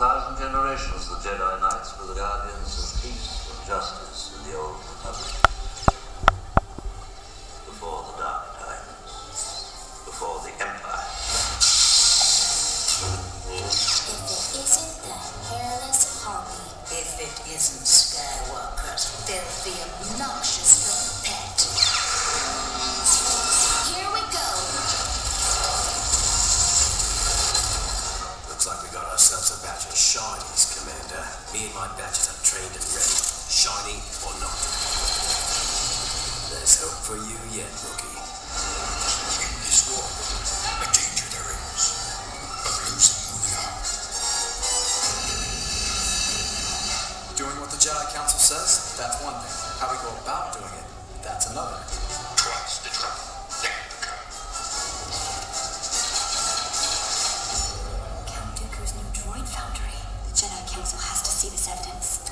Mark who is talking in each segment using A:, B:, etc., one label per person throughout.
A: 1,000 generations, the Jedi Knights were the guardians of peace and justice in the Old Republic. Before the Dark Times. Before the Empire.
B: If it isn't the hairless Harvey. If it isn't Skywalker's filthy, obnoxious little pet. Here we go.
C: Looks like we got ourselves a batch of shinies, Commander. Me and my batches are trained and ready. Shiny or not. There's hope for you yet, rookie.
D: In this war, a danger there is of losing who we are.
E: Doing what the Jedi Council says, that's one thing. How we go about doing it, that's another.
D: Twice the trouble, then the curve.
B: Count Dooku's new droid foundry. The Jedi Council has to see this evidence.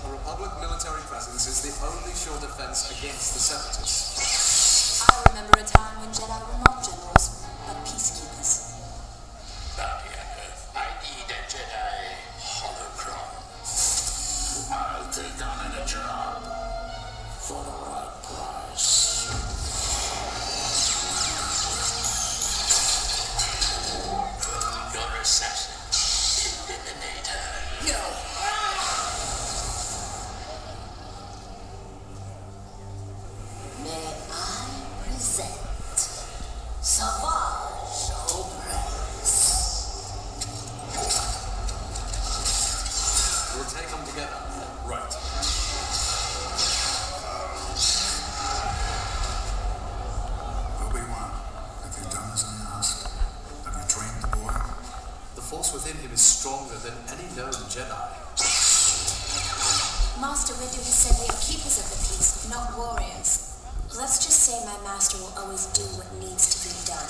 E: The Republic military presence is the only sure defense against the Separatists.
B: I remember a time when Jedi were not generals, but peacekeepers.
D: Bounty hunter, I need a Jedi holocron. I'll take on a job for the right price. Your assassin, Eliminator.
B: No! May I present Savage Opress.
E: We'll take them together.
D: Right. Obi-Wan, have you done as I asked? Have you trained the boy?
E: The force within him is stronger than any known Jedi.
B: Master Windu has said we are keepers of the peace, not warriors. Let's just say my master will always do what needs to be done.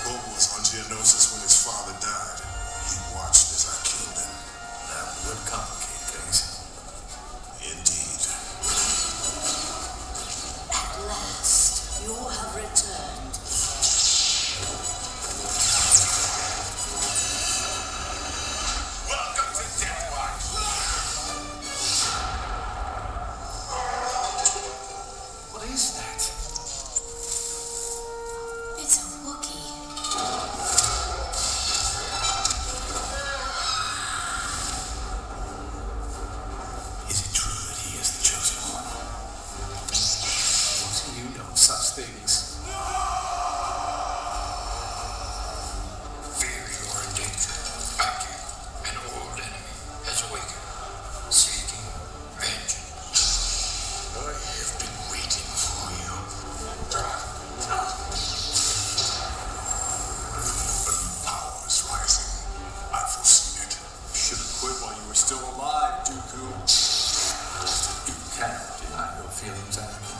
D: Bob was on Geonosis when his father died. He watched as I killed him.
C: That would complicate things.
D: Indeed.
B: At last, you have returned.
D: Welcome to Death Watch.
E: What is that?
B: It's a Wookiee.
D: Is it true that he is the chosen one?
E: What do you know of such things?
D: Fear you are in danger. Back you, an old enemy, has awakened, seeking vengeance. I have been waiting for you. A new power is rising. I foresee it.
E: Should have quit while you were still alive, Dooku. You cannot deny your feelings, Anakin.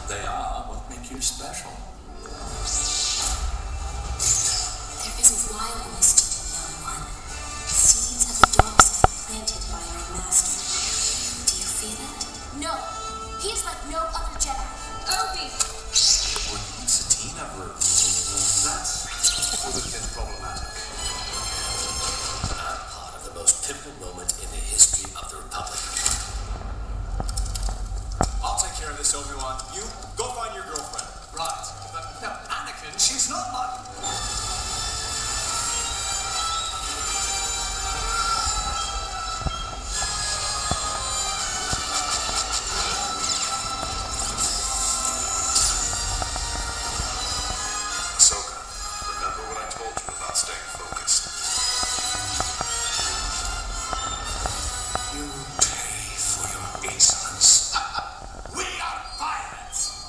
E: They are what make you special.
B: There is a wildness to the young one. Seeds of the dark side planted by our master. Do you feel it? No. He is like no other Jedi. Obi!
E: Or even Satine ever. That would have been problematic.
C: I'm part of the most pivotal moment in the history of the Republic.
E: I'll take care of this, Obi-Wan. You go find your girlfriend. Right. But no, Anakin, she's not my...
D: Saga, remember what I told you about staying focused. You pay for your insolence. We are pirates!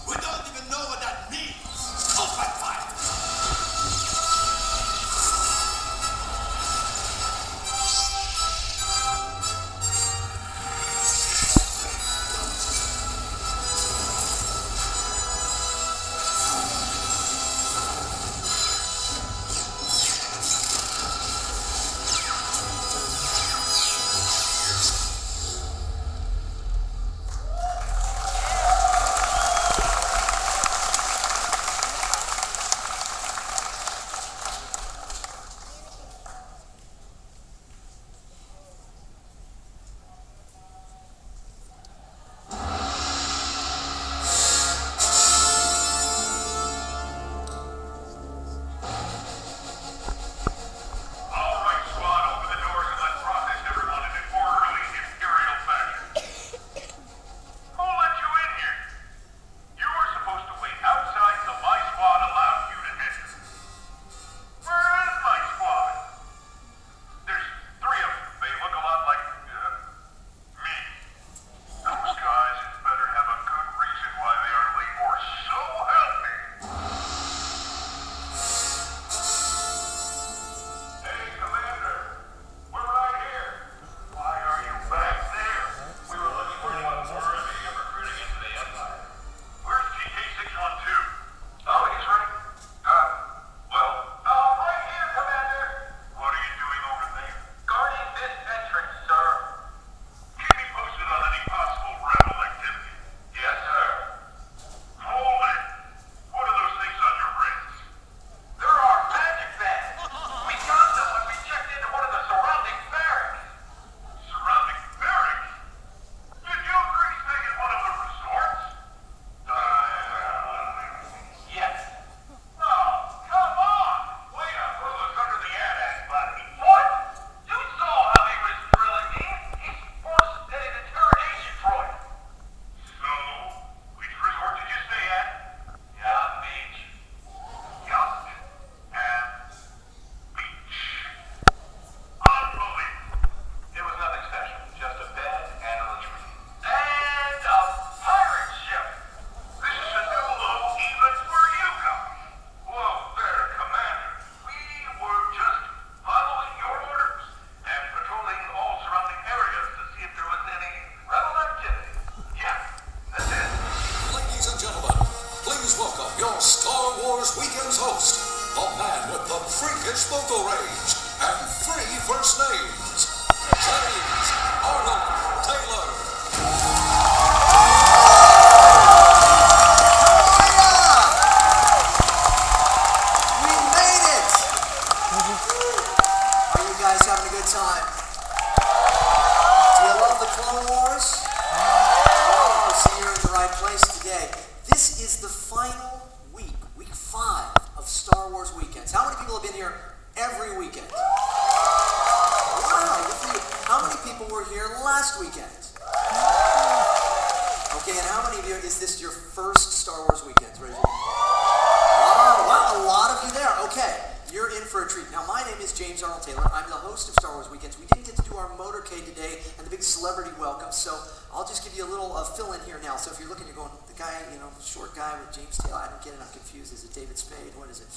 F: is this your first Star Wars weekend? Raise your hand. Oh, wow, a lot of you there. Okay, you're in for a treat. Now, my name is James Arnold Taylor. I'm the host of Star Wars Weekends. We didn't get to do our motorcade today and the big celebrity welcome, so I'll just give you a little fill-in here now. So if you're looking, you're going, the guy, the short guy with James Taylor, I don't get it, I'm confused. Is it David Spade? What is it?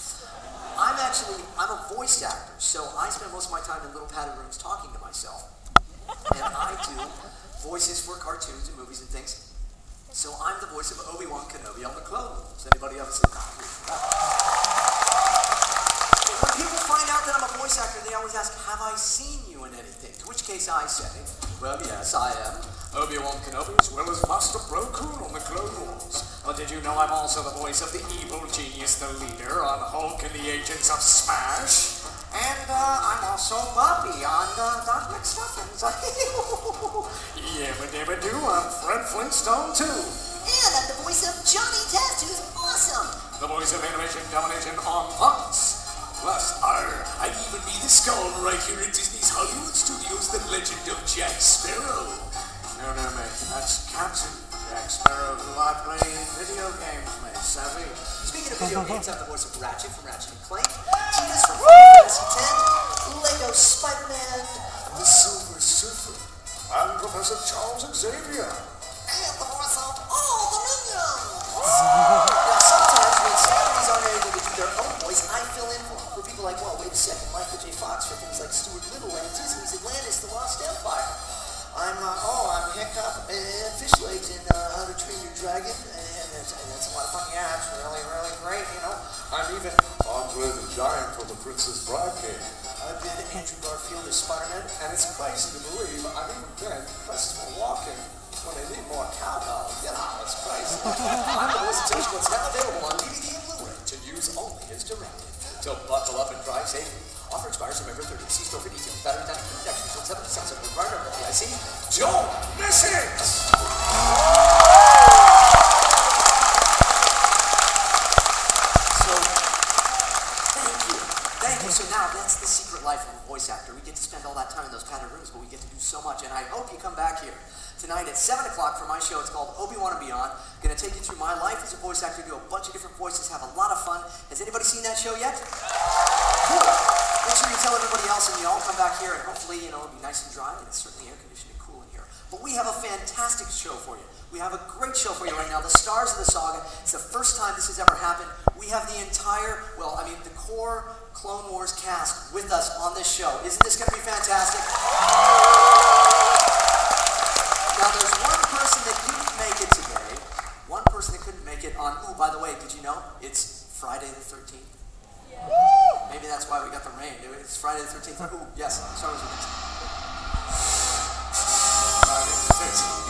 F: I'm a voice actor, so I spend most of my time in little padded rooms talking to myself. And I do voices for cartoons and movies and things. So I'm the voice of Obi-Wan Kenobi on the Clone Wars. Anybody ever seen that? When people find out that I'm a voice actor, they always ask, have I seen you in anything? To which case I say, well, yes, I am Obi-Wan Kenobi as well as Master Bro Koon on the Clone Wars. But did you know I'm also the voice of the evil genius, the leader, on Hulk and the Agents of Smash? And I'm also Bobby on Doc McStuffins. Yabba-dabba-doo, I'm Fred Flintstone too.
B: And I'm the voice of Johnny Test, who's awesome.
F: The voice of animation domination on Fox. Plus, I even be the skull right here at Disney's Hollywood Studios, the legend of Jack Sparrow. No, mate, that's Captain Jack Sparrow, who I play in video games, mate, savvy. Speaking of video games, I'm the voice of Ratchet from Ratchet & Clank, Tina's from Final Fantasy X, Lego Spider-Man, the Silver Surfer, I'm Professor Charles Xavier, and the voice of all the minions. Now, sometimes when celebrities aren't able to do their own voice, I fill in for people like, well, wait a second, Michael J. Fox for things like Stuart Little and Disney's Atlantis, The Lost Empire. I'm Hiccup and Fish Legs in How to Train Your Dragon, and that's a lot of fun. Yeah, it's really, really great, I'm even Andre the Giant from The Princess Bride game. I've been Andrew Garfield as Spider-Man, and it's crazy to believe I've even been Christopher Walken when they need more cowbell. It's crazy. I'm the voice of James, what's now available on DVD and Blu-ray to use only as directed. So buckle up and drive safely. Offer expires November 30th. See store for details. Battery time for protection. Until 7 sunset. Required under the IC. Don't miss it! So, thank you. So now that's the secret life of a voice actor. We get to spend all that time in those padded rooms, but we get to do so much. And I hope you come back here tonight at 7 o'clock for my show. It's called Obi-Wan and Beyond. I'm going to take you through my life as a voice actor, do a bunch of different voices, have a lot of fun. Has anybody seen that show yet? Cool. Make sure you tell everybody else and you all come back here and hopefully, it'll be nice and dry and it's certainly air conditioned and cool in here. But we have a fantastic show for you. We have a great show for you right now. The stars of the saga. It's the first time this has ever happened. We have the entire, the core Clone Wars cast with us on this show. Isn't this going to be fantastic? Now, there's one person that couldn't make it today. One person that couldn't make it on, by the way, did you know? It's Friday the 13th. Yeah. Maybe that's why we got the rain. It's Friday the 13th. Yes, Star Wars Weekends. Friday the 13th.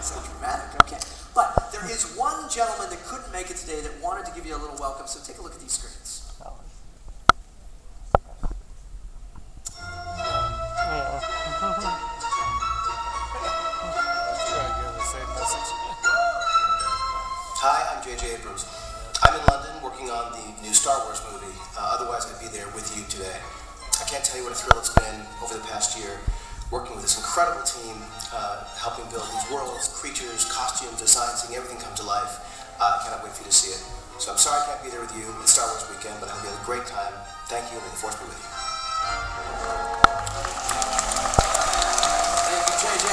F: So dramatic, okay. But there is one gentleman that couldn't make it today that wanted to give you a little welcome, so take a look at these screens.
C: Hi, I'm J.J. Abrams. I'm in London working on the new Star Wars movie. Otherwise, I'd be there with you today. I can't tell you what a thrill it's been over the past year working with this incredible team, helping build these worlds, creatures, costumes, designs, seeing everything come to life. I cannot wait for you to see it. So I'm sorry I can't be there with you at Star Wars Weekend, but I hope you have a great time. Thank you, and may the Force be with you.
F: Thank you, JJ.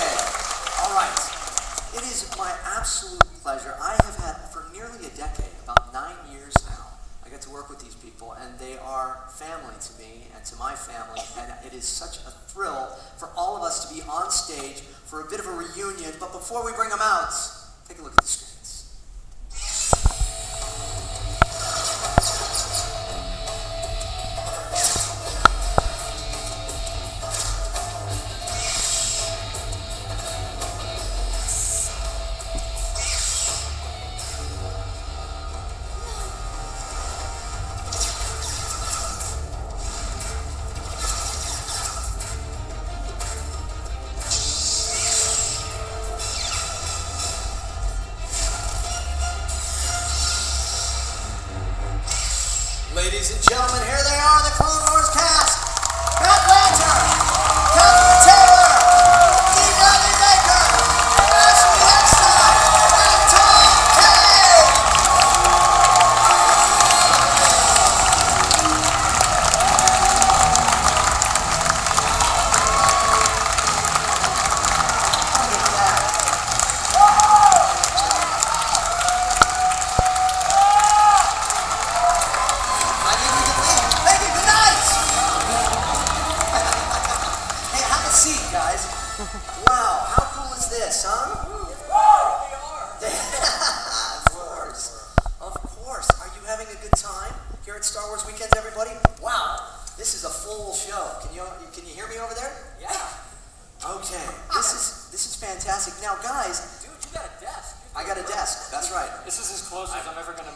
F: All right. It is my absolute pleasure. I have had for nearly a decade, about 9 years now, I get to work with these people, and they are family to me and to my family, and it is such a thrill for all of us to be on stage for a bit of a reunion. But before we bring them out, take a look at the screens.
C: Who's this, huh? Of course. Are you having a good time here at Star Wars Weekends, everybody? Wow, this is a full show. Can you hear me over there?
F: Yeah.
C: Okay. This is fantastic. Now, guys,
F: Dude, you got a desk.
C: I got a desk. That's right.
F: This is as close as I'm ever going to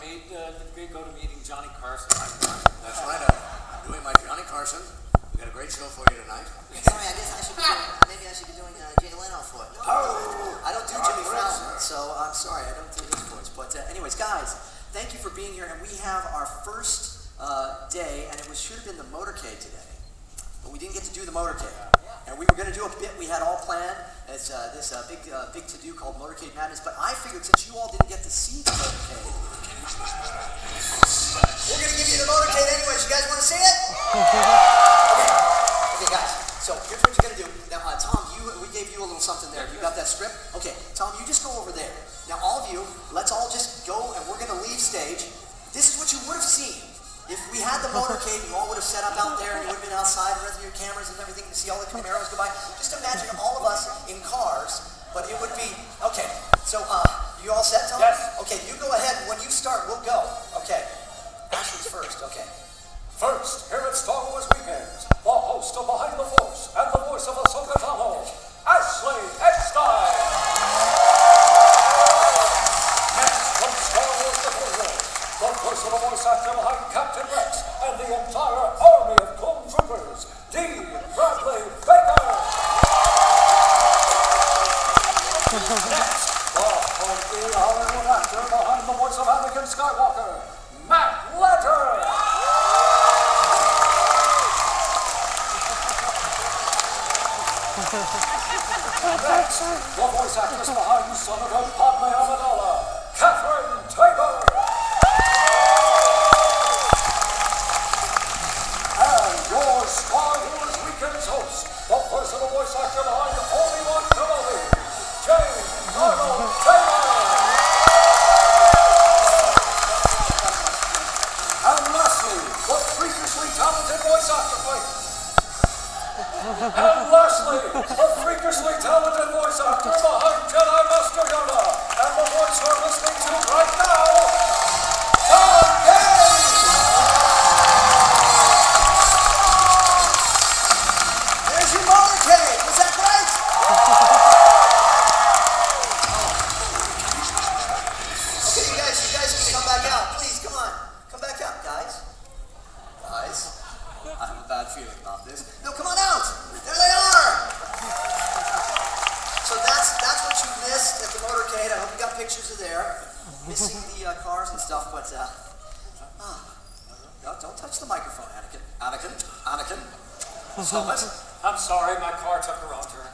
F: go to meeting Johnny Carson.
G: That's right. I'm doing my Johnny Carson. We got a great show for you tonight.
C: Sorry, I guess I should be doing Jay Leno for it. I don't do Jimmy Fallon, so I'm sorry, I don't do his voice. But anyways, guys, thank you for being here, and we have our first day, and should have been the motorcade today, but we didn't get to do the motorcade. And we were going to do a bit we had all planned. It's this big to-do called Motorcade Madness, but I figured since you all didn't get to see the motorcade, we're going to give you the motorcade anyways. You guys want to see it? Okay, guys, so here's what you're going to do. Now, Tom, we gave you a little something there. You got that script? Okay, Tom, you just go over there. Now, all of you, let's all just go, and we're going to leave stage. This is what you would have seen. If we had the motorcade, you all would have set up out there, and you would have been outside with your cameras and everything to see all the Camaros go by. Just imagine all of us in cars, but it would be, okay, so, you all set, Tom?
F: Yes.
C: Okay, you go ahead, and when you start, we'll go. Okay. Ashley's first, okay.
E: First, here at Star Wars Weekends, the host of Behind the Force and the voice of Ahsoka Tano, Ashley Eckstein. Next, from Star Wars The Hero, the personal voice actor behind Captain Rex and the entire army of clone troopers, Dean Bradley Baker. Next, the funky Hollywood actor behind the voice of Anakin Skywalker, Matt Lanter. Next, the voice actress behind Senator Padme Amidala, Catherine Tabor. And your Star Wars Weekends host, the personal voice actor behind Obi-Wan Kenobi, James Arnold Taylor. And lastly, the freakishly talented voice actor behind Jedi Master Yoda, and the voice we're listening to right now, Tom Gaines!
C: There's your motorcade. Was that great? Okay, you guys can come back out. Please, come on. Come back out, guys. Guys, I have a bad feeling about this. No, come on out. There they are. So that's what you missed at the motorcade. I hope you got pictures of there. Missing the cars and stuff, but don't touch the microphone, Anakin. Stop it.
E: I'm sorry, my car took a wrong turn.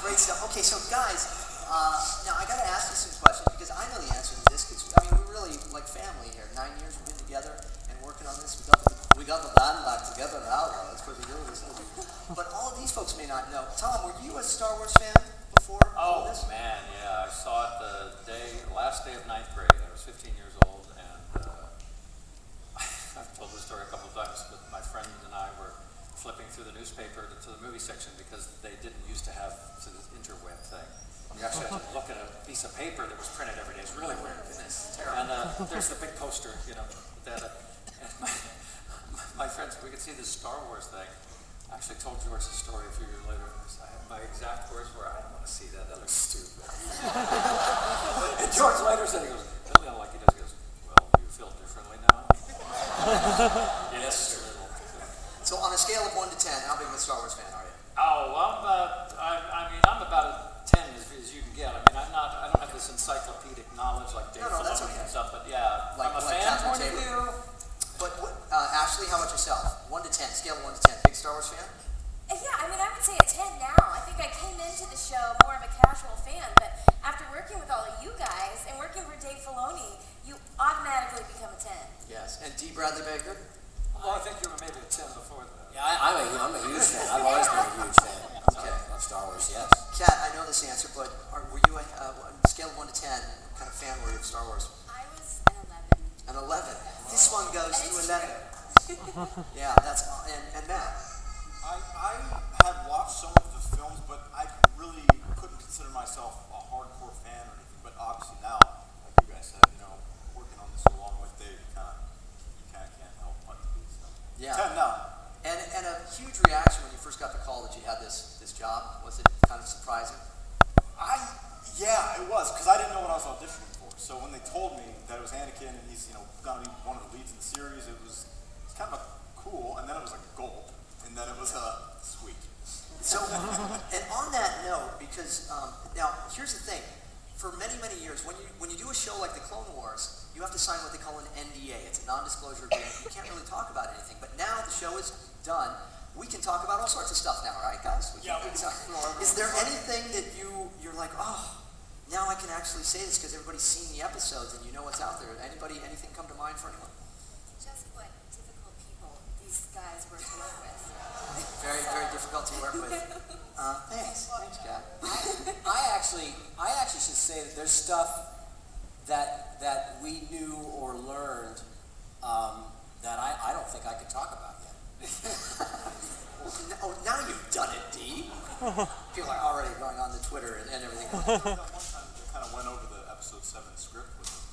C: Great stuff. Okay, so guys, now I gotta ask you some questions because I know the answer to this. Cause, I mean, we're really like family here. 9 years we've been together and working on this. We got the band back together now. That's pretty good. But all of these folks may not know. Tom, were you a Star Wars fan before all this?
H: Man, yeah, I saw it the last day of 9th grade. I was 15 years old, and I've told this story a couple of times, but my friend and I were flipping through the newspaper to the movie section because they didn't used to have this interweb thing. You actually had to look at a piece of paper that was printed every day. It's really weird. And there's the big poster, that and my friends, we could see this Star Wars thing. I actually told George the story a few years later. My exact words were, I don't want to see that. That looks stupid. And George later said, he goes, like he does, he goes, well, do you feel differently now? Yes, sir.
C: So on a scale of 1 to 10, how big of a Star Wars fan are you?
H: Oh, I'm about a 10 as you can get. I don't have this encyclopedic knowledge like Dave Filoni
C: that's okay.
H: and stuff, but yeah,
C: Like
H: from a fan
C: Catherine
H: point of
C: Tabor.
H: view,
C: But Ashley, how about yourself? 1 to 10, scale of 1 to 10. Big Star Wars fan?
B: Yeah, I would say a 10 now. I think I came into the show more of a casual fan, but after working with all of you guys and working for Dave Filoni, you automatically become a 10.
C: Yes. And D. Bradley Baker?
H: well, I think you were maybe a 10 before that.
G: Yeah, I'm a huge fan. I've always been a huge fan of Star Wars, yes.
C: Kat, I know this answer, but were you on a scale of 1 to 10, what kind of fan were you of Star Wars?
B: I was an 11.
C: An 11. This one goes to 11. Yeah, that's, and Matt.
I: I had watched some of the films
G: job? Was it kind of surprising?
I: Yeah, it was, because I didn't know what I was auditioning for. So when they told me that it was Anakin and he's, gonna be one of the leads in the series, it's kind of cool, and then it was like a gulp, and then it was sweet.
G: So, and on that note, because now here's the thing: for many, many years, when you do a show like the Clone Wars, you have to sign what they call an NDA. It's a non-disclosure agreement. You can't really talk about anything. But now the show is done. We can talk about all sorts of stuff now, right, guys? We can talk. Is there anything that you're like, oh, now I can actually say this because everybody's seen the episodes and you know what's out there? Anything come to mind for anyone?
B: Just what difficult people these guys were to work with.
G: Very, very difficult to work with. Thanks, Jack.
J: I actually should say that there's stuff that we knew or learned that I don't think I could talk about yet.
G: Oh, now you've done it, D. People are already going on the Twitter and everything.
I: One time they kind of went over the episode 7 script with us.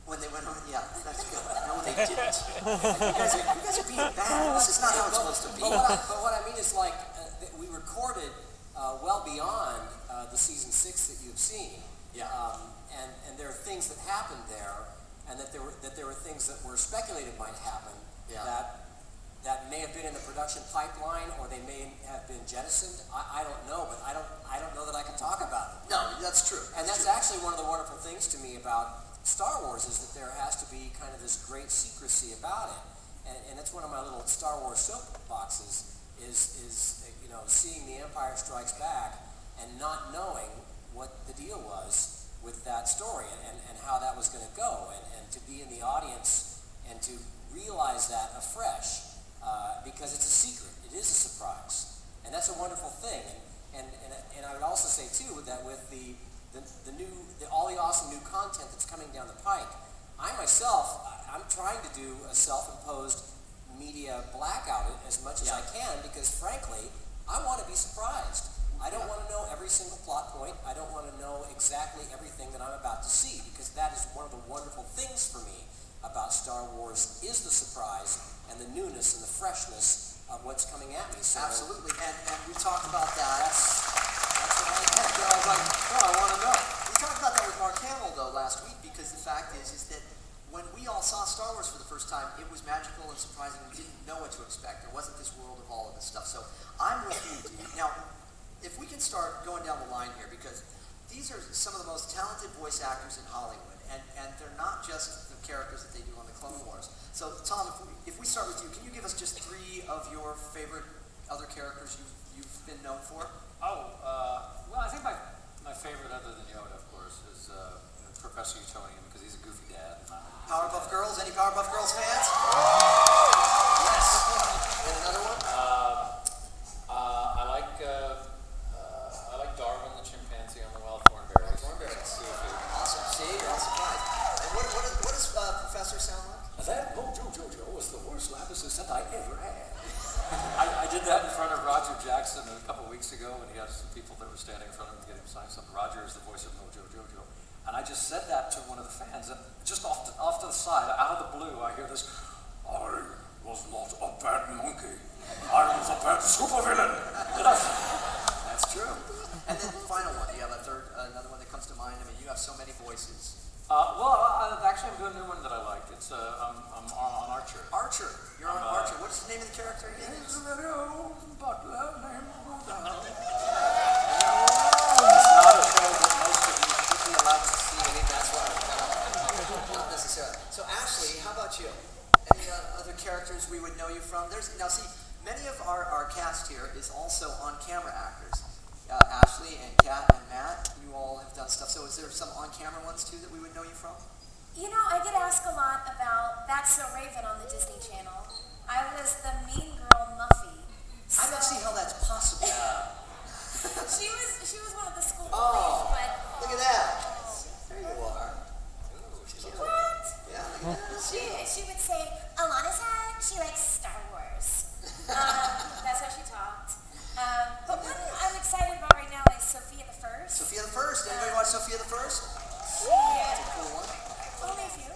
G: When they went over, yeah, that's good. No, they didn't. You guys are being bad. This is not how it's supposed to be.
J: But what I mean is we recorded well beyond the season 6 that you've seen.
G: Yeah.
J: And there are things that happened there, and that there were things that were speculated might happen.
G: Yeah.
J: That may have been in the production pipeline, or they may have been jettisoned. I don't know, but I don't know that I can talk about it.
G: No, that's true.
J: And that's actually one of the wonderful things to me about Star Wars, is that there has to be kind of this great secrecy about it. And it's one of my little Star Wars soapboxes, is seeing The Empire Strikes Back and not knowing what the deal was with that story and how that was going to go, and to be in the audience and to realize that afresh, because it's a secret, it is a surprise, and that's a wonderful thing. And I would also say too that with all the awesome new content that's coming down the pike, I'm trying to do a self-imposed media blackout as much as I can, because frankly, I want to be surprised. I don't want to know every single plot point. I don't want to know exactly everything that I'm about to see, because that is one of the wonderful things for me about Star Wars, is the surprise and the newness and the freshness of what's coming at me. So,
G: absolutely, and we talked about that. That's what I meant. I was like, no, I want to know. We talked about that with Mark Hamill, though, last week, because the fact is that when we all saw Star Wars for the first time, it was magical and surprising. We didn't know what to expect. There wasn't this world of all of this stuff. So I'm with you, Dee. Now, if we can start going down the line here, because these are some of the most talented voice actors in Hollywood, and they're not just the characters that they do on the Clone Wars. So, Tom, if we start with you, can you give us just 3 of your favorite other characters you've been known for?
H: Well, I think my favorite, other than Yoda, of course, is Professor Utonium, because he's a goofy dad.
G: Powerpuff Girls? Any Powerpuff Girls fans? Yes. And another one?
H: I like Darwin the chimpanzee on the wild thornberries.
G: Awesome. See, you're surprised. And what does Professor sound like?
F: That Mojo Jojo was the worst lab assistant I ever had.
H: I did that in front of Roger Jackson a couple weeks ago, and he had some people that were standing in front of him to get him signed something. Roger is the voice of Mojo Jojo. And I just said that to one of the fans, and just off to the side, out of the blue, I hear this, "I was not a bad monkey. I was a bad supervillain."
G: That's true. And then the final one, do you have another one that comes to mind? I mean, you have so many voices.
H: Actually, I'm doing a new one that I like. It's I'm on Archer.
G: Archer. You're on Archer. What's the name of the character again?
H: He's a very old butler named Rudolph.
G: It's not a show that most of you should be allowed to see. I think that's why. Not necessarily. So, Ashley, how about you? Any other characters we would know you from? Now, see, many of our cast here is also on-camera actors. Ashley and Kat and Matt, you all have done stuff. So is there some on-camera ones, too, that we would know you from?
B: You know, I get asked a lot about That's So Raven on the Disney Channel. I was the mean girl Muffy.
G: I don't see how that's possible.
B: She was one of the school
G: Oh,
B: bullies, but
G: look at that. There you are.
B: what?
G: Yeah, look at that.
B: She would say, Alana said she likes Star Wars. That's how she talked. But one I'm excited about right now is Sophia the First.
G: Sophia the First. Anybody watch Sophia the First?
B: Yeah.
G: That's a cool one.
B: Only a few.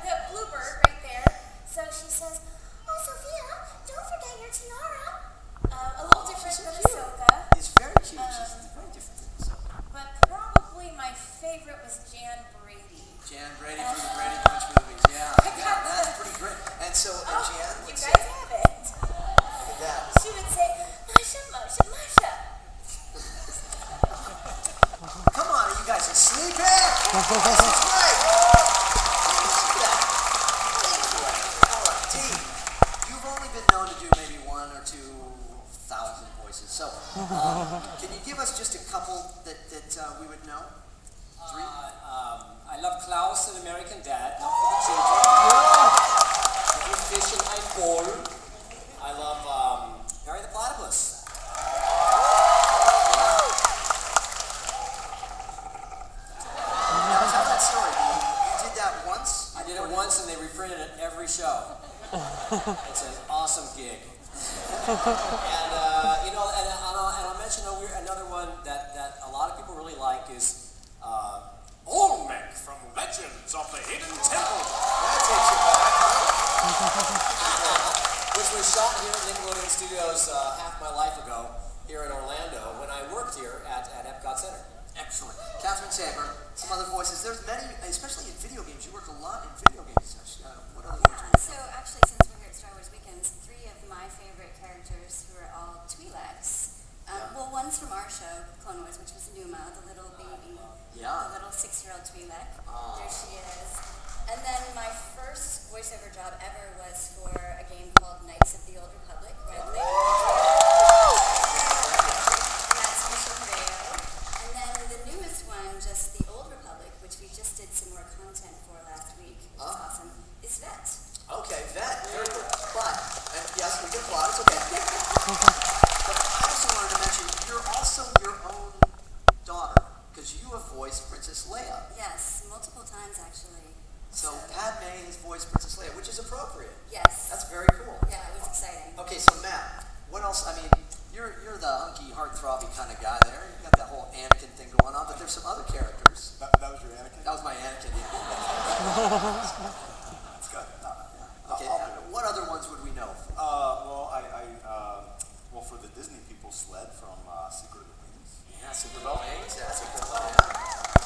B: The bluebird right there. So she says, "Oh, Sophia, don't forget your tiara."
G: great. I love that. All right, Dee, you've only been known to do maybe 1 or 2,000 voices. So, can you give us just a couple that we would know? 3?
J: I love Klaus, an American Dad, not for the children. He's fishing I fall. I love Harry the Platypus.
G: Now tell that story. You did that once?
J: I did it once and they reprinted it every show. It's an awesome gig. And I'll mention another one that a lot of people really like is Olmec from Legends of the Hidden Temple.
G: That takes you back,
J: Which was shot here at Nickelodeon Studios half my life ago here in Orlando when I worked here at Epcot Center.
G: Excellent. Catherine Saber, some other voices. There's many, especially in video games. You work a lot in video games. What other ones?
B: Yeah, so actually, since we're here at Star Wars Weekends, 3 of my favorite characters who are all Twi'leks. Well, one's from our show, Clone Wars, which was Numa, the little baby,
G: Yeah.
B: the little 6-year-old Twi'lek. There she is. And then my first voiceover job ever was for a game called Knights of the Old Republic, where I played that's Michelle Correa. And then the newest one, just the Old Republic, which we just did some more content for last week, which is awesome, is Vet.
G: Okay, Vet. Very good. But, and yes, we can applaud. It's okay. But I also wanted to mention, you're also your own daughter, because you have voiced Princess Leia.
B: Yes, multiple times actually.
G: So Padme has voiced Princess Leia, which is appropriate.
B: Yes.
G: That's very cool.
B: Yeah, it was exciting.
G: Okay, so Matt, what else? I mean, you're the hunky, heartthrobby kind of guy there. You got that whole Anakin thing going on, but there's some other characters.
I: That was your Anakin?
G: That was my Anakin, yeah.
I: That's good.
G: Okay, what other ones would we know?
I: Well, for the Disney people, Sled from Secret of the Wings.
G: Yeah, Secret of the Wings. That's a good one.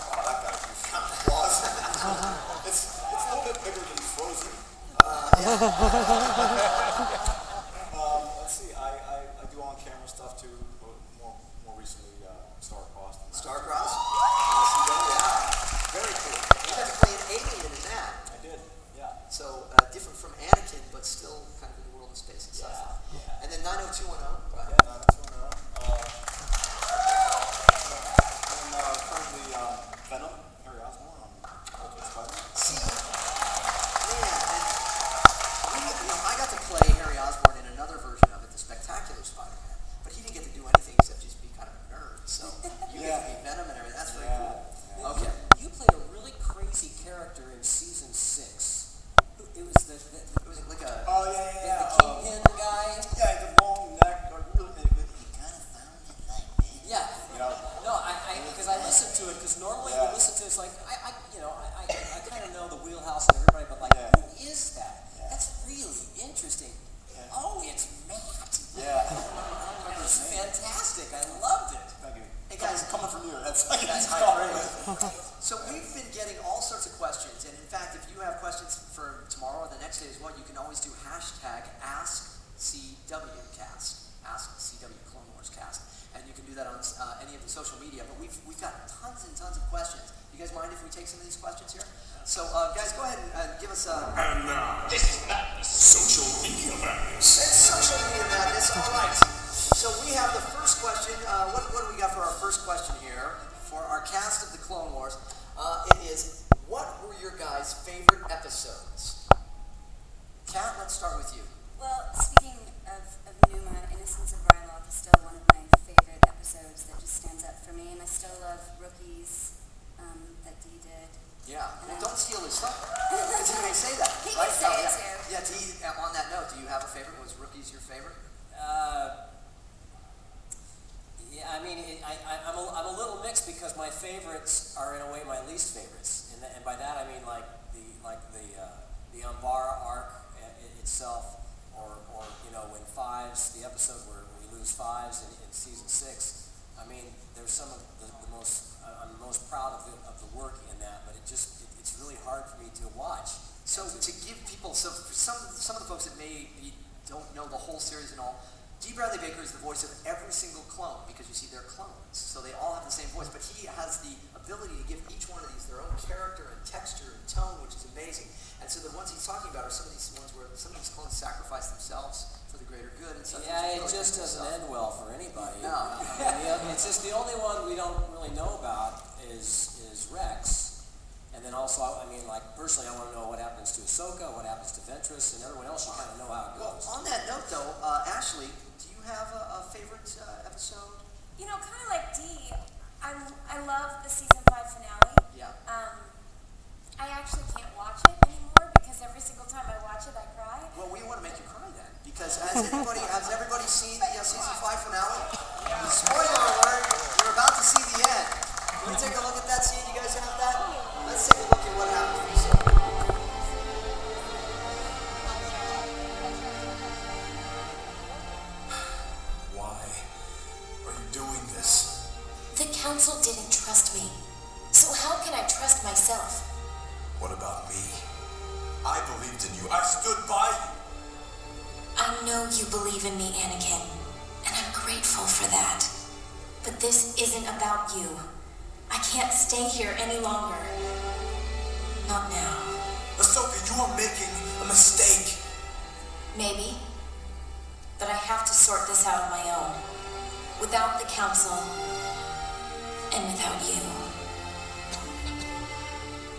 I: Oh, that guy's kind of claws. It's a little bit bigger than Frozen. Let's see. I do on-camera stuff too. More recently, Star-Crossed.
G: Star-Crossed? Yeah. Very cool. You got to play an alien in that.
I: I did. Yeah.
G: So different from Anakin, but still kind of in the world of space and stuff.
I: Yeah.
G: And then 90210, right?
I: Yeah, no, that's one. Currently, Venom, Harry Osborn on Ultimate Spider-Man.
G: See, man, and I got to play Harry Osborn in another version of it, the Spectacular Spider-Man, but he didn't get to do anything except just be kind of a nerd. So you get to be Venom and everything. That's very cool.
J: Yeah.
G: Okay.
J: You played a really crazy character in season 6. It was
G: It was like a
I: Oh, yeah.
J: the Kingpin guy.
I: Yeah, the long neck. He kind of sounded like me.
J: Yeah.
I: You know?
J: No, because I listened to it, because normally
I: Yeah.
J: you listen to it, it's like, I kind of know the wheelhouse of everybody, but like,
I: Yeah.
J: who is that?
I: Yeah.
J: That's really interesting.
I: Yeah.
J: Oh, it's Matt.
I: Yeah.
J: That was fantastic. I loved it.
I: Thank you.
G: Hey, guys.
I: Coming from you, that's like
G: That's
I: high
G: high
I: praise.
G: So we've been getting all sorts of questions, and in fact, if you have questions for tomorrow or the next day as well, you can always do #AskCWCast, AskCW Clone Wars Cast, and you can do that on any of the social media. But we've got tons and tons of questions. You guys mind if we take some of these questions here? So guys, go ahead and give us a.
D: And now, this is Madness. Social Media Madness.
G: It's social media madness. All right. So we have the first question. What do we got for our first question here for our cast of the Clone Wars? It is, what were your guys' favorite episodes? Kat, let's start with you.
B: Well, speaking of Numa, Innocence of Ryloth is still one of my favorite episodes that just stands up for me, and I still love Rookies that Dee did.
G: Yeah. Well, don't steal his stuff. Because he may say that.
B: He
G: right?
B: can say it
G: yeah.
B: too.
G: Yeah, Dee, on that note, do you have a favorite? Was Rookies your favorite?
J: Yeah, I mean, I'm a little mixed because my favorites are in a way my least favorites, and by that I mean like the Umbara arc itself, or when Fives, the episode where we lose Fives in season 6. I mean, there's some of the most I'm most proud of the work in that, but it's really hard for me to watch.
G: So to give people, so for some of the folks that maybe don't know the whole series and all, D. Bradley Baker is the voice of every single clone because you see they're clones, so they all have the same voice. But he has the ability to give each one of these their own character and texture and tone, which is amazing. And so the ones he's talking about are some of these ones where some of these clones sacrifice themselves for the greater good and such.
J: Yeah, it just doesn't end well for anybody.
G: No.
J: I mean, it's just the only one we don't really know about is Rex. And then also, I mean, like, personally, I want to know what happens to Ahsoka, what happens to Ventress, and everyone else, you kind of know how it
G: Well,
J: goes.
G: on that note, though, Ashley, do you have a favorite episode?
B: You know, kind of like Dee, I love the season 5 finale.
G: Yeah.
B: I actually can't watch it anymore because every single time I watch it, I cry.
G: Well, we want to make you cry then, because has everybody seen the season 5 finale? Spoiler alert, you're about to see the end. Can we take a look at that scene? You guys have that? Let's take a look at what happens.
F: Why are you doing this?
B: The council didn't trust me, so how can I trust myself?
F: What about me? I believed in you. I stood by you.
B: I know you believe in me, Anakin, and I'm grateful for that. But this isn't about you. I can't stay here any longer. Not now.
F: Ahsoka, you are making a mistake.
B: Maybe. But I have to sort this out on my own. Without the council. And without you.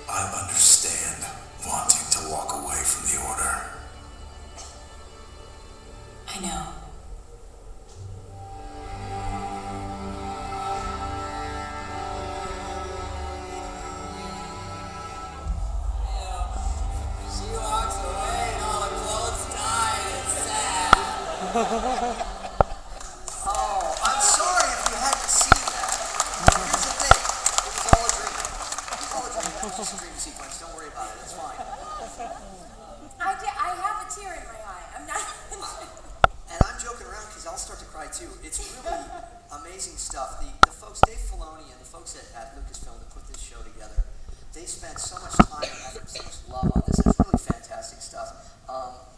F: I understand wanting to walk away from the Order.
B: I know.
J: She walks away and all the clothes die, and it's sad.
G: Oh, I'm sorry if you hadn't seen that. Here's the thing. It was all a dream. It was all a dream. It was just a dream sequence. Don't worry about it. It's fine.
B: I have a tear in my eye. I'm not...
G: And I'm joking around because I'll start to cry too. It's really amazing stuff. The folks, Dave Filoni and the folks at Lucasfilm that put this show together, they spent so much time and effort, so much love on this. It's really fantastic stuff.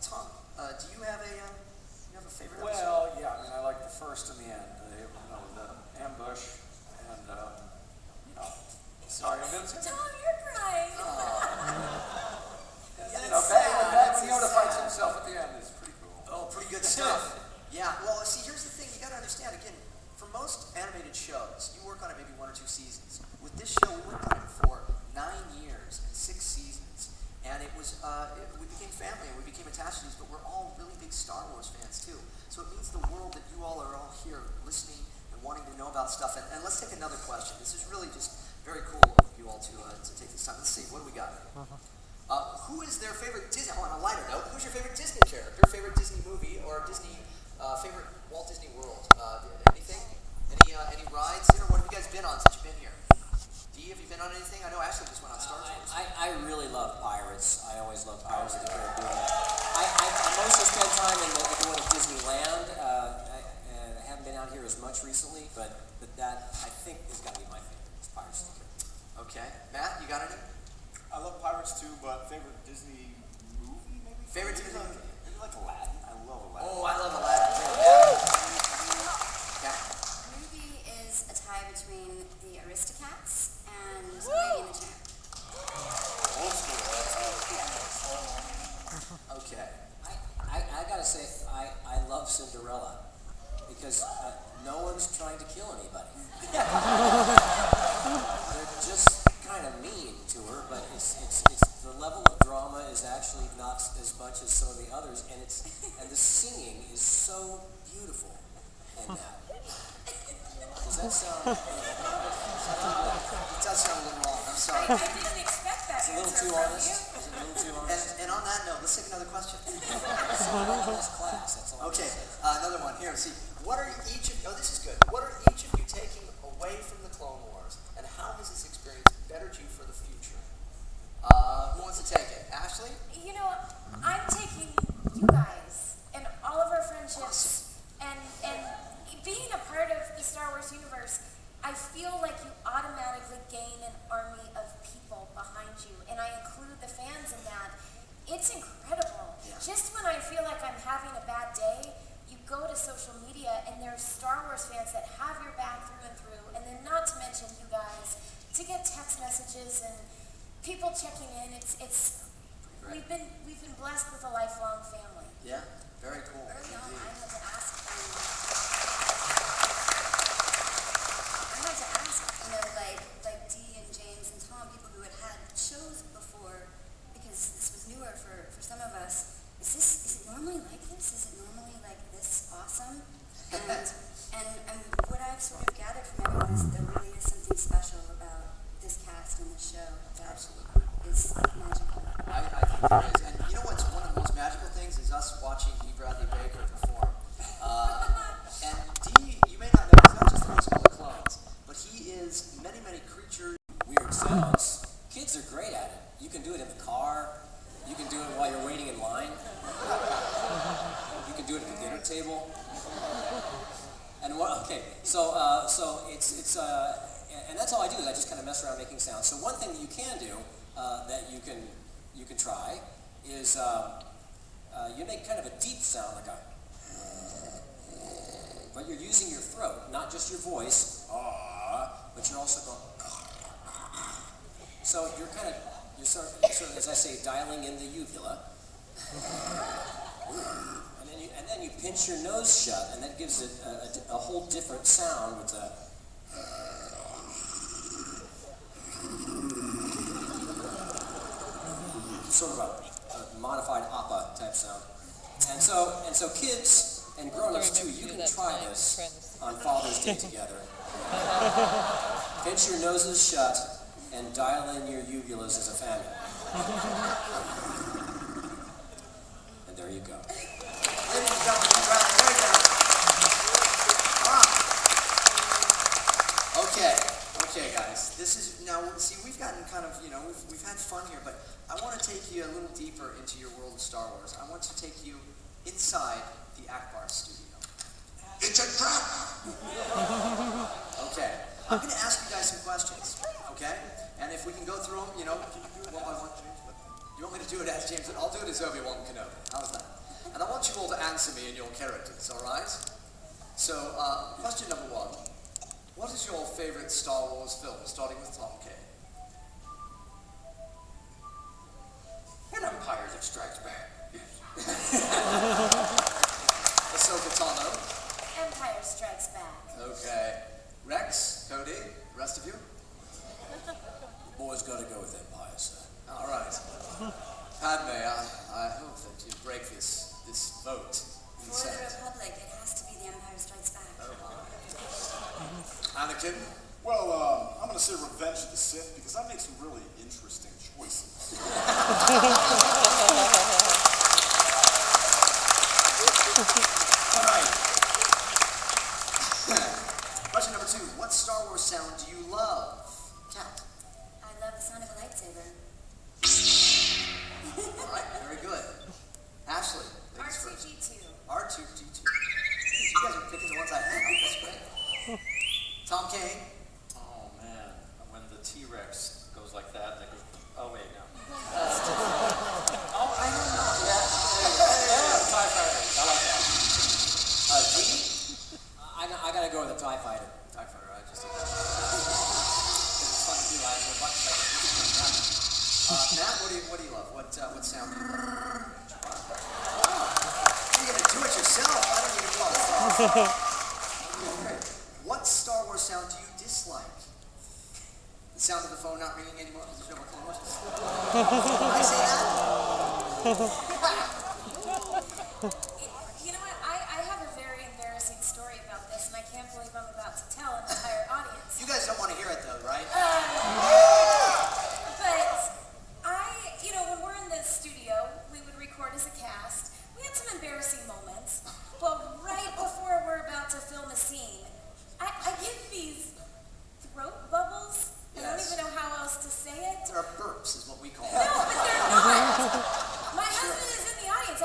G: Tom, do you have a favorite episode?
H: Well, yeah, I mean, I like the first and the end. The ambush and, sorry, I'm going to...
B: Tom, you're crying.
H: When Yoda fights himself at the end is pretty cool.
G: Oh, pretty good stuff. Yeah, well, see, here's the thing. You got to understand, again, for most animated shows, you work on it maybe 1 or 2 seasons. With this show, we worked on it for 9 years and 6 seasons. And it was, we became family and we became attached to these, but we're all really big Star Wars fans, too. So it means the world that you all are all here listening and wanting to know about stuff. And let's take another question. This is really just very cool of you all to take this time. Let's see, what do we got? Who is their favorite Disney, on a lighter note, who's your favorite Disney character, favorite Disney movie, or Disney, favorite Walt Disney World? Anything? Any rides here? What have you guys been on since you've been here? Dee, have you been on anything? I know Ashley just went on Star Wars.
J: I really love pirates. I always love Pirates of the Caribbean. I mostly spend time in the one of Disneyland. I haven't been out here as much recently, but that I think has got to be my favorite. It's Pirates of the Caribbean.
G: Okay. Matt, you got any?
I: I love Pirates too, but favorite Disney movie maybe?
G: Favorite Disney movie?
I: Maybe like Aladdin. I love Aladdin.
G: Oh, I love Aladdin too. Yeah.
K: Movie is a tie between the Aristocats and Lady and the Tramp.
I: Old school.
G: Okay.
J: I gotta say, I love Cinderella because no one's trying to kill anybody. They're just kind of mean to her, but it's the level of drama is actually not as much as some of the others, and the singing is so beautiful in that. Does that sound?
G: It does sound a little wrong. I'm sorry.
B: I didn't expect that
J: It's a little
B: answer
J: too
B: from
J: honest.
B: you.
J: Is it a little too honest?
G: And on that note, let's take another question.
J: This class. That's all.
G: Okay, another one here. See, what are each of? Oh, this is good. What are each of you taking away from the Clone Wars, and how has this experience bettered you for the future? Who wants to take it? Ashley?
B: You know, I'm taking you guys and all of our friendships and being a part of the Star Wars universe, I feel like you automatically gain an army of people behind you, and I include the fans in that. It's incredible.
G: Yeah.
B: Just when I feel like I'm having a bad day, you go to social media and there's Star Wars fans that have your back through and through, and then not to mention you guys, to get text messages and people checking in, we've been blessed with a lifelong family.
G: Yeah, very cool.
K: Early on,
G: Indeed.
K: I had to ask, like Dee and James and Tom, people who had shows before, because this was newer for some of us. Is it normally like this? Is it normally like this awesome? And what I've sort of gathered from everyone is there really is something special about this cast and this show that is magical.
G: I think there is. And you know what's one of the most magical things is us watching D. Bradley Baker perform. And D, you may not know, he's not just the most of the clones, but he is many, many creatures.
J: Weird sounds. Kids are great at it. You can do it in the car. You can do it while you're waiting in line. You can do it at the dinner table. And so it's and that's all I do is I just kind of mess around making sounds. So one thing that you can do that you can try is you make kind of a deep sound like a, but you're using your throat, not just your voice, but you're also going. So you're sort of, as I say, dialing in the uvula. And then you pinch your nose shut, and that gives it a whole different sound with a sort of a modified oppa type sound. And so kids and grown-ups too, you can try this on Father's Day together. Pinch your noses shut and dial in your uvulas as a family. And there you go.
G: Ladies and gentlemen, congratulations. Okay, guys. This is now. See, we've gotten kind of, we've had fun here, but I want to take you a little deeper into your world of Star Wars. I want to take you inside the Akbar studio.
D: It's a trap!
G: Okay. I'm going to ask you guys some questions. Okay? And if we can go through them, one by one. You want me to do it as James? I'll do it as Obi-Wan Kenobi. How's that? And I want you all to answer me in your characters, all right? So, question number one. What is your favorite Star Wars film, starting with Tom K?
F: An Empire That Strikes Back.
G: Ahsoka Tano.
B: Empire Strikes Back.
G: Okay. Rex, Cody, the rest of you?
J: The boy's got to go with Empire, sir.
G: All right. Padme, I hope that you break this vote in the
K: For the
G: Senate.
K: Republic, it has to be The Empire Strikes Back.
G: Anakin?
I: Well, I'm going to say Revenge of the Sith because I make some really interesting choices.
G: All right. Question number two. What Star Wars sound do you love? Cat.
K: I love the sound of a lightsaber.
G: All right, very good. Ashley. ladies first.
B: R2-D2.
G: R2-D2. You guys are picking the ones I have. That's great. Tom Kane.
H: Oh man, when the T-Rex goes like that, and it goes, oh wait, no.
G: Oh, I don't know.
H: TIE Fighter, I like that.
G: D?
J: I gotta go with the TIE Fighter.
G: TIE Fighter, I just... It's fun to do. I have a bunch of Matt, what do you love? What sound do you love? You're gonna do it yourself. I don't even know. Okay. What Star Wars sound do you dislike? The sound of the phone not ringing anymore because there's no more clothes. Did I say that?
B: You know what? I have a very embarrassing story about this, and I can't believe I'm about to tell an entire audience.
G: You guys don't want to hear it though, right?
B: But when we're in the studio, we would record as a cast. We had some embarrassing moments. But right before we're about to film a scene, I get these throat bubbles. I don't
G: Yes.
B: even know how else to say it.
G: There are burps, is what we call
B: No,
G: them.
B: but they're not. My husband is in the audience. I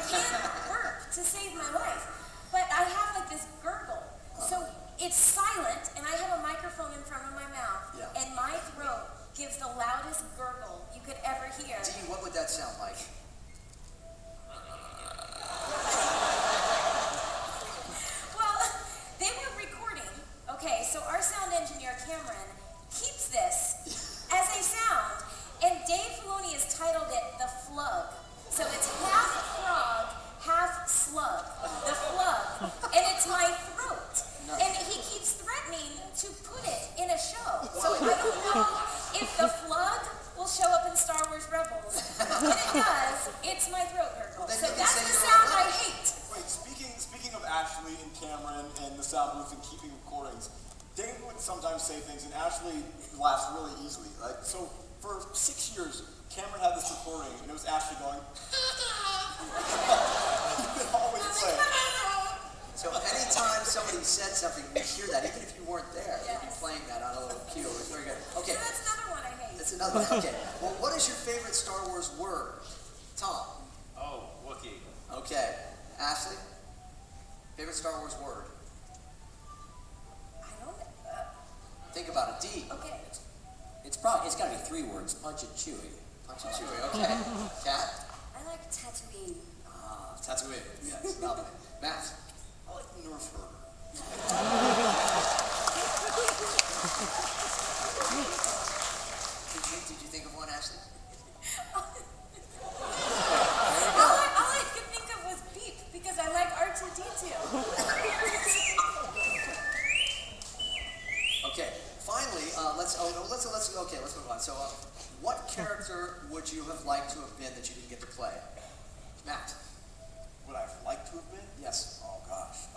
B: can't burp to save my life. But I have like this gurgle. So it's silent, and I have a microphone in front of my mouth,
G: Yeah.
B: and my throat gives the loudest gurgle you could ever hear.
G: Dee, what would that sound like?
B: so our sound engineer, Cameron, keeps this as a sound, and Dave Filoni has titled it The Flug. So it's half frog, half slug. The Flug. And it's my throat. And he keeps threatening to put it in a show. So I don't know if The Flug will show up in Star Wars Rebels. When it does, it's my throat gurgle. So that's the sound I hate.
I: Wait, speaking of Ashley and Cameron and the sound booth and keeping recordings, Dave would sometimes say things and Ashley laughs really easily. Like, so for 6 years, Cameron had this recording and it was Ashley going, he would always say.
G: So anytime somebody said something, we hear that, even if you weren't there, you'd be playing that on a little cue. It was very good. Okay.
B: So that's another one I hate.
G: That's another one. Okay. Well, what is your favorite Star Wars word? Tom.
H: Oh, Wookiee.
G: Okay. Ashley? Favorite Star Wars word?
B: I don't.
G: Think about it. D.
B: Okay.
J: It's got to be 3 words. Punch and chewy.
G: Punch and chewy. Okay. Cat?
B: I like Tatooine.
G: Ah, Tatooine. Yes. Lovely. Matt?
I: I like Nerf herder.
G: Did you think of one, Ashley?
B: All I could think of was beep because I like R2D2.
G: Okay. Finally, let's move on. So, what character would you have liked to have been that you didn't get to play? Matt?
I: Would I have liked to have been?
G: Yes.
I: Oh gosh.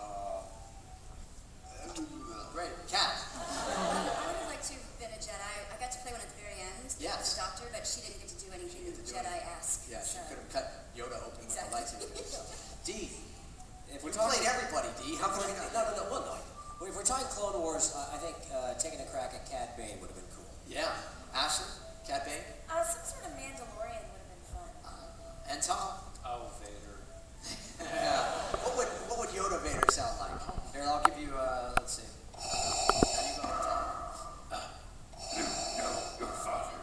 G: Great. Cat?
K: I would have liked to have been a Jedi. I got to play one at the very end.
G: Yes.
K: The Doctor, but she didn't get to do anything Jedi-esque.
G: Yes,
K: so.
G: you could have cut Yoda open
K: Exactly.
G: with the lightsaber. D.
J: If
G: We
J: we're talking,
G: played everybody, D. How come we not?
J: no. Well, no. If we're talking Clone Wars, I think taking a crack at Cad Bane would have been cool.
G: Yeah. Ashley? Cat Bane?
B: Some sort of Mandalorian would have been fun.
G: And Tom?
H: Oh, Vader.
G: Yeah. What would Yoda Vader sound like? Here, I'll give you, let's see. How you going, Tom?
D: Your father,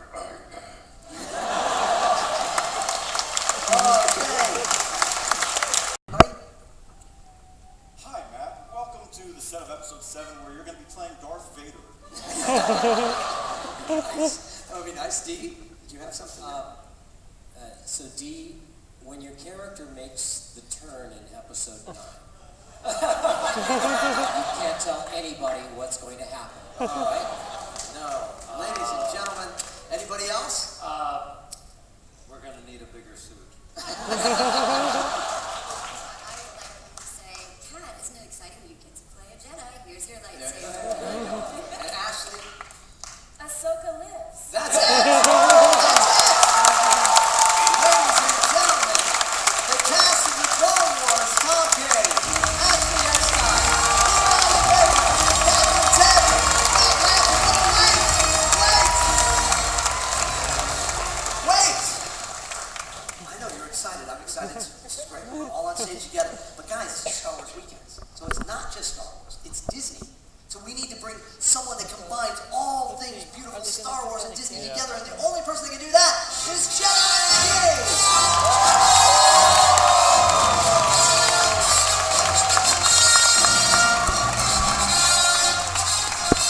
I: Hi, Matt. Welcome to the set of episode 7 where you're going to be playing Darth Vader.
G: Nice. That would be nice. D, did you have something?
J: So D, when your character makes the turn in episode 9, you can't tell anybody what's going to happen. All right?
G: No. Ladies and gentlemen, anybody else?
H: We're going to need a bigger suit.
K: I would like him to say, Kat, isn't it exciting you get to play a Jedi? Here's your lightsaber.
G: And Ashley?
B: Ahsoka lives.
G: That's it! Ladies and gentlemen, the cast of the Clone Wars, Tom Gay, Ashley Eckstein, Captain Ted, Wait! I know you're excited. I'm excited too. This is great. We're all on stage together. But guys, this is Star Wars Weekends. So it's not just Star Wars. It's Disney. So we need to bring someone that combines all things beautiful Star Wars and Disney together. And the only person that can do that is Jedi!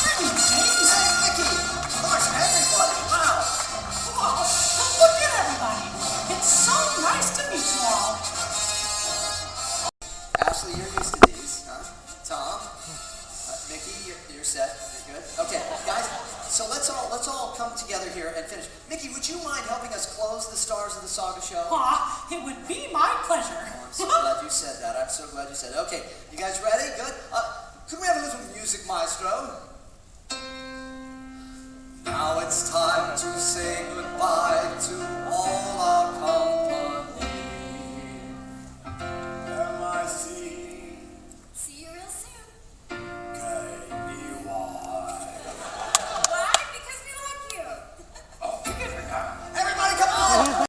G: Hey, Mickey! Of course, everybody. Wow.
L: Oh, look at everybody. It's so nice to meet you all.
G: Ashley, you're used to these, huh? Tom? Mickey, you're set. You're good? Okay, guys, so let's all come together here and finish. Mickey, would you mind helping us close the Stars of the Saga show?
L: Aw, it would be my pleasure.
G: I'm so glad you said that. I'm so glad you said it. Okay, you guys ready? Good? Could we have a little music, maestro?